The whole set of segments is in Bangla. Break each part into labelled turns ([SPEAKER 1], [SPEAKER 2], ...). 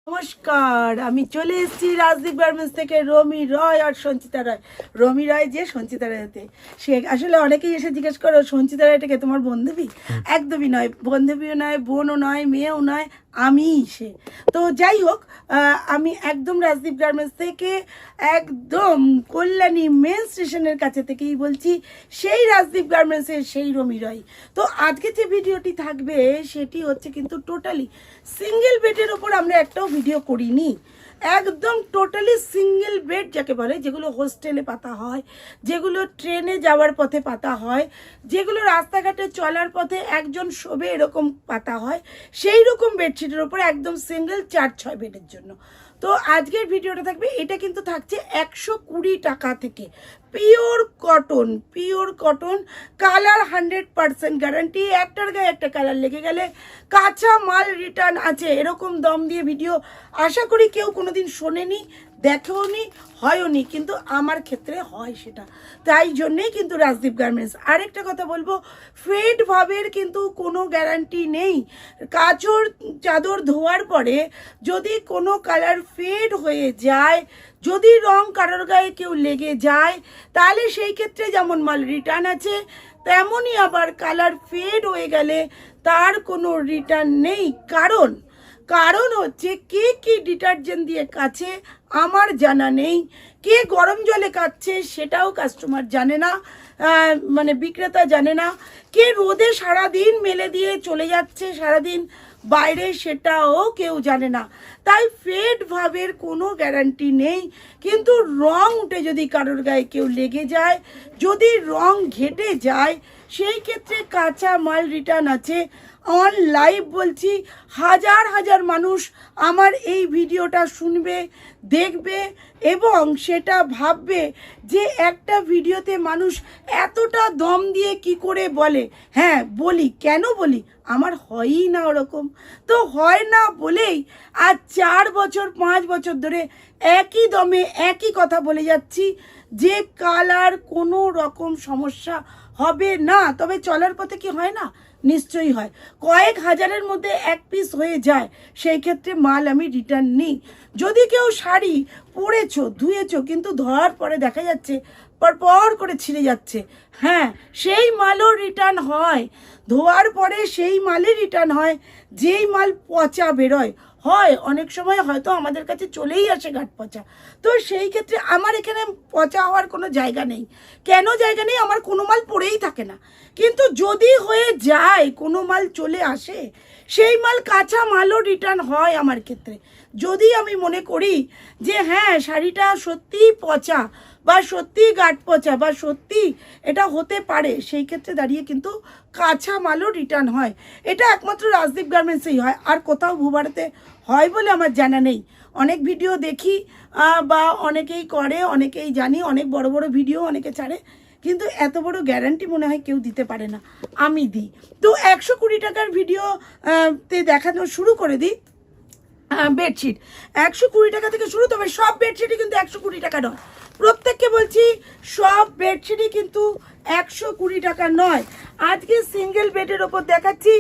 [SPEAKER 1] নমস্কার, আমি চলে এসেছি রাজদীপ গার্মেন্টস থেকে রমি রয় আর সঞ্চিতা রায়। রমি রায় যে সঞ্চিতা রায় হতে সে আসলে অনেকেই এসে জিজ্ঞেস করো সঞ্চিতা রায়টাকে তোমার বান্ধবী? একদমই নয়, বান্ধবীও নয়, বোনও নয়, মেয়েও নয়, আমিই সে। তো যাই হোক, আমি একদম রাজদীপ গার্মেন্টস থেকে একদম কল্যাণী মেন স্টেশনের কাছে থেকেই বলছি, সেই রাজদীপ গার্মেন্টসের সেই রমি রয়। তো আজকে যে ভিডিওটি থাকবে সেটি হচ্ছে কিন্তু টোটালি সিঙ্গেল বেডের ওপর আমরা একটাও ভিডিও করিনি। একদম টোটালি সিঙ্গেল বেড যাকে বলে, যেগুলো হোস্টেলে পাতা হয়, যেগুলো ট্রেনে যাওয়ার পথে পাতা হয়, যেগুলো রাস্তাঘাটে চলার পথে একজন শোবে এরকম পাতা হয়, সেই রকম বেডশিটের ওপর একদম সিঙ্গেল 4-6 বেডের জন্য। তো আজকের ভিডিওটা থাকবে, এটা কিন্তু থাকছে 120 টাকা থেকে। Pure cotton, colour 100% guarantee. একটার গায়ে একটা কালার লেগে গেলে কাঁচা মাল রিটার্ন আছে। এরকম দম দিয়ে ভিডিও আশা করি কেউ কোনোদিন শোনেনি, দেখেওনি, হয়ওনি, কিন্তু আমার ক্ষেত্রে হয় সেটা। তাই জন্যেই কিন্তু রাজদীপ গার্মেন্টস। আরেকটা কথা বলবো, ফেড ভাবের কিন্তু কোনো গ্যারান্টি নেই। কাচর চাদর ধোয়ার পরে যদি কোনো কালার ফেড হয়ে যায়, যদি রং কারোর গায়ে কেউ লেগে যায়, তাহলে সেই ক্ষেত্রে যেমন মাল রিটার্ন আছে, তেমনই আবার কালার ফেড হয়ে গেলে তার কোনো রিটার্ন নেই। কারণ হচ্ছে কে কি ডিটারজেন্ট দিয়ে কাছে আমার জানা নেই, কে গরম জলে কাচ্ছে সেটাও কাস্টমার জানে না, মানে বিক্রেতা জানে না, কে রোদে সারাদিন মেলে দিয়ে চলে যাচ্ছে সারাদিন বাইরে সেটাও কেউ জানে না। তাই ফেড ভাবের কোনো গ্যারান্টি নেই। কিন্তু রং উঠে যদি কারোর গায়ে কেউ লেগে যায়, যদি রং ঘেটে যায়, সেই ক্ষেত্রে কাঁচা মাল রিটার্ন আছে। অন লাইভ বলছি, হাজার মানুষ আমার এই ভিডিওটা শুনবে, দেখবে এবং সেটা ভাববে যে একটা ভিডিওতে মানুষ এতটা দম দিয়ে কি করে বলে। হ্যাঁ বলি, কেন বলি, আমার হয়ই না ওরকম। তো হয় না বলেই আজ 4 বছর 5 বছর ধরে একই দমে একই কথা বলে যাচ্ছি যে কালার কোনো রকম সমস্যা হবে না। তবে চলার পথে কি হয় না? নিশ্চয়ই হয়। কয়েক হাজারের মধ্যে এক পিস হয়ে যায়, সেই ক্ষেত্রে মাল আমি রিটার্ন নিই। যদি কেউ শাড়ি পরেছো, ধুয়েছো, কিন্তু ধোয়ার পরে দেখা যাচ্ছে পর করে ছিঁড়ে যাচ্ছে, হ্যাঁ সেই মালও রিটার্ন হয়। ধোয়ার পরে সেই মালই রিটার্ন হয় যেই মাল পচা বেরোয়। অনেক সময় হয়তো আমাদের কাছে চলেই আসে গাঁট পচা। তো সেই ক্ষেত্রে আমার এখানে পচা হওয়ার কোনো জায়গা নেই। কেন জায়গা নেই? আমার কোনো মাল পড়েই থাকে না। কিন্তু যদি হয়ে যায়, কোনো মাল চলে আসে, সেই মাল কাঁচা মালও রিটার্ন হয় আমার ক্ষেত্রে। যদি আমি মনে করি যে হ্যাঁ শাড়িটা সত্যিই পচা বা সত্যি গাঁট পচা বা সত্যি এটা হতে পারে, সেই ক্ষেত্রে দাঁড়িয়ে কিন্তু কাঁচা মালও রিটার্ন হয়। এটা একমাত্র রাজদীপ গার্মেন্টসেই হয়, আর কোথাও ভূভারতে হয় বলে আমার জানা নেই। অনেক ভিডিও দেখি বা অনেকেই করে, অনেকেই জানি, অনেক বড় বড় ভিডিও অনেকে ছাড়ে, কিন্তু এত বড় গ্যারান্টি মনে হয় কেউ দিতে পারে না, আমি দিই। তো 120 টাকার ভিডিওতে দেখানো শুরু করে দিই। বেডশিট 120 টাকা থেকে শুরু, তবে সব বেডশিটই কিন্তু 120 টাকা নয়। প্রত্যেককে বলছি, সব বেডশিটই কিন্তু 120 টাকা নয়। আজকে সিঙ্গেল বেডের ওপর দেখাচ্ছি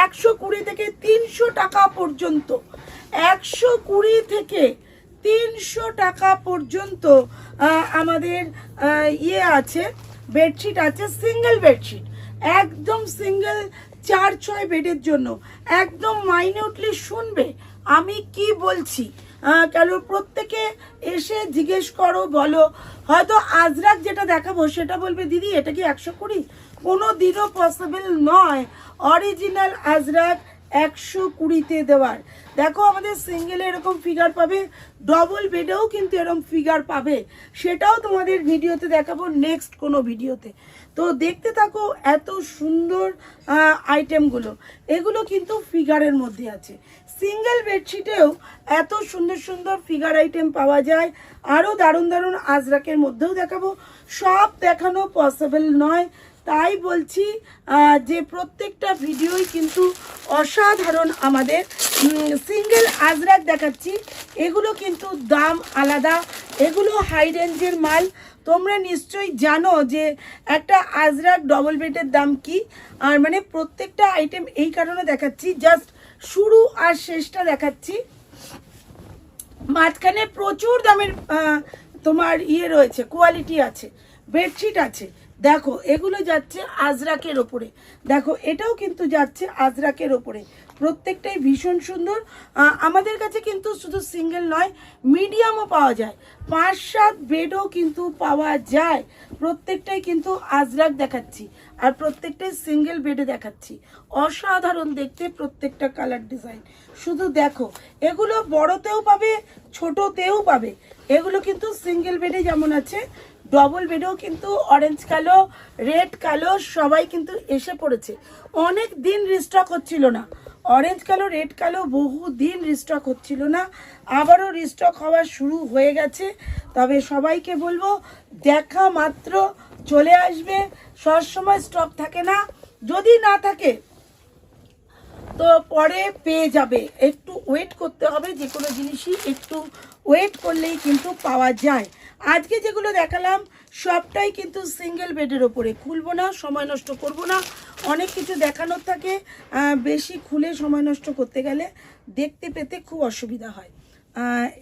[SPEAKER 1] 120 থেকে 300 টাকা পর্যন্ত। 120 থেকে 300 টাকা পর্যন্ত আমাদের আছে, বেডশিট আছে, সিঙ্গেল বেডশিট, একদম সিঙ্গেল 4-6 বেডের জন্য। একদম মাইনিউটলি শুনবে আমি কি বলছি, কেন প্রত্যেকে এসে জিজ্ঞেস করো, বলো, হয়তো আজরাক যেটা দেখাবো সেটা বলবে দিদি এটা কি 120? কোনো দিনও পসিবল নয় অরিজিনাল আজরাক 120-তে দেওয়ার। দেখো আমাদের সিঙ্গেলে এরকম ফিগার পাবে, ডবল বেডেও কিন্তু এরকম ফিগার পাবে, সেটাও তোমাদের ভিডিওতে দেখাবো নেক্সট কোনো ভিডিওতে। তো দেখতে থাকো এত সুন্দর আইটেমগুলো, এগুলো কিন্তু ফিগারের মধ্যে আছে। সিঙ্গেল বেডশিটেও এত সুন্দর ফিগার আইটেম পাওয়া যায়। আরও দারুণ আজরাকের মধ্যেও দেখাবো, সব দেখানো পসিবল নয়। তাই বলছি যে প্রত্যেকটা ভিডিওই কিন্তু অসাধারণ। আমাদের সিঙ্গেল আজরাক দেখাচ্ছি, এগুলো কিন্তু দাম আলাদা, এগুলো হাই রেঞ্জের মাল। তোমরা নিশ্চয়ই জানো যে একটা আজরাক ডবল বেডের দাম কি। আর মানে প্রত্যেকটা আইটেম এই কারণে দেখাচ্ছি, জাস্ট শুরু আর শেষটা দেখাচ্ছি। মাঝখানে প্রচুর দামের তোমার ইয়ে রয়েছে, কোয়ালিটি আছে, বেডশিট আছে। দেখো এগুলো যাচ্ছে আজরাকের ওপরে, দেখো এটাও কিন্তু যাচ্ছে আজরাকের ওপরে, প্রত্যেকটাই ভীষণ সুন্দর। আমাদের কাছে কিন্তু শুধু সিঙ্গেল নয়, মিডিয়ামও পাওয়া যায়, 5-7 বেডও কিন্তু পাওয়া যায়। প্রত্যেকটাই কিন্তু আজরাক দেখাচ্ছি, আর প্রত্যেকটাই সিঙ্গেল বেডে দেখাচ্ছি। অসাধারণ দেখতে প্রত্যেকটা কালার ডিজাইন। শুধু দেখো এগুলো বড়তেও পাবে, ছোটতেও পাবে। এগুলো কিন্তু সিঙ্গেল বেডে যেমন আছে, ডবল বেডেও কিন্তু অরেঞ্জ কালো, রেড কালো সবাই কিন্তু এসে পড়েছে। অনেক দিন রিস্টক হচ্ছিল না, অরেঞ্জ কালো, রেড কালো বহু দিন রিস্টক হচ্ছিল না, আবারও রিস্টক হওয়া শুরু হয়ে গেছে। তবে সবাইকে বলবো দেখা মাত্র চলে আসবে, সবসময় স্টক থাকে না, যদি না থাকে তো পরে পেয়ে যাবে। একটু ওয়েট করতে হবে, যে কোনো জিনিসই একটু ওয়েট করলেই কিন্তু পাওয়া যায়। আজকে যেগুলো দেখালাম সবটাই কিন্তু সিঙ্গেল বেডের ওপরে, খুলবো না, সময় নষ্ট করব না, অনেক কিছু দেখানোর থাকে, বেশি খুলে সময় নষ্ট করতে গেলে দেখতে পেতে খুব অসুবিধা হয়।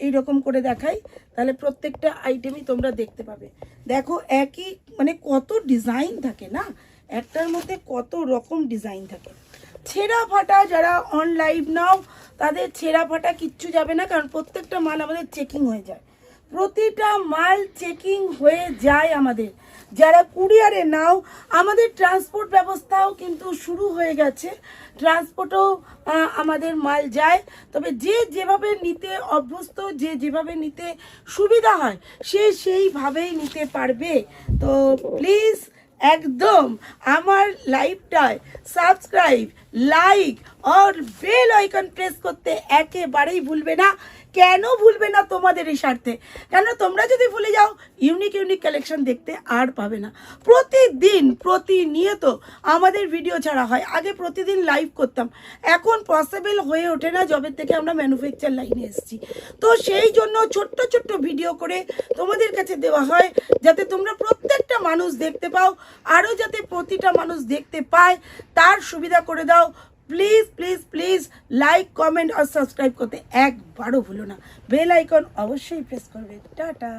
[SPEAKER 1] এইরকম করে দেখাই, তাহলে প্রত্যেকটা আইটেমই তোমরা দেখতে পাবে। দেখো একই মানে কত ডিজাইন থাকে না, একটার মধ্যে কত রকম ডিজাইন থাকে। ছেঁড়া ফাটা যারা অন লাইভ নাও তাদের ছেঁড়া ফাটা কিচ্ছু যাবে না, কারণ প্রত্যেকটা মাল আমাদের চেকিং হয়ে যায়, প্রতিটা মাল চেকিং হয়ে যায় আমাদের। যারা কুরিয়ারে নাও, আমাদের ট্রান্সপোর্ট ব্যবস্থাও কিন্তু শুরু হয়ে গেছে, ট্রান্সপোর্টও আমাদের মাল যায়। তবে যে যেভাবে নিতে অভ্যস্ত, যে যেভাবে নিতে সুবিধা হয়, সে সেইভাবেই নিতে পারবে। তো প্লিজ একদম আমার লাইভটায় সাবস্ক্রাইব, লাইক আর বেল আইকন প্রেস করতে একেবারেই ভুলবে না। কেন ভুলবে না? তোমাদের এই স্বার্থে। কেন তোমরা যদি ভুলে যাও, ইউনিক ইউনিক কালেকশন দেখতে আর পাবে না। প্রতিদিন প্রতিনিয়ত আমাদের ভিডিও ছাড়া হয়, আগে প্রতিদিন লাইভ করতাম, এখন পসিবল হয়ে ওঠে না যবে থেকে আমরা ম্যানুফ্যাকচার লাইনে এসেছি। তো সেই জন্য ছোট্ট ছোট্ট ভিডিও করে তোমাদের কাছে দেওয়া হয়, যাতে তোমরা প্রত্যেকটা মানুষ দেখতে পাও, আরও যাতে প্রতিটা মানুষ দেখতে পায় তার সুবিধা করে দাও। Please please please like, comment আর সাবস্ক্রাইব করতে একবারও ভুলো না, বেল আইকন অবশ্যই প্রেস করবে। টাটা।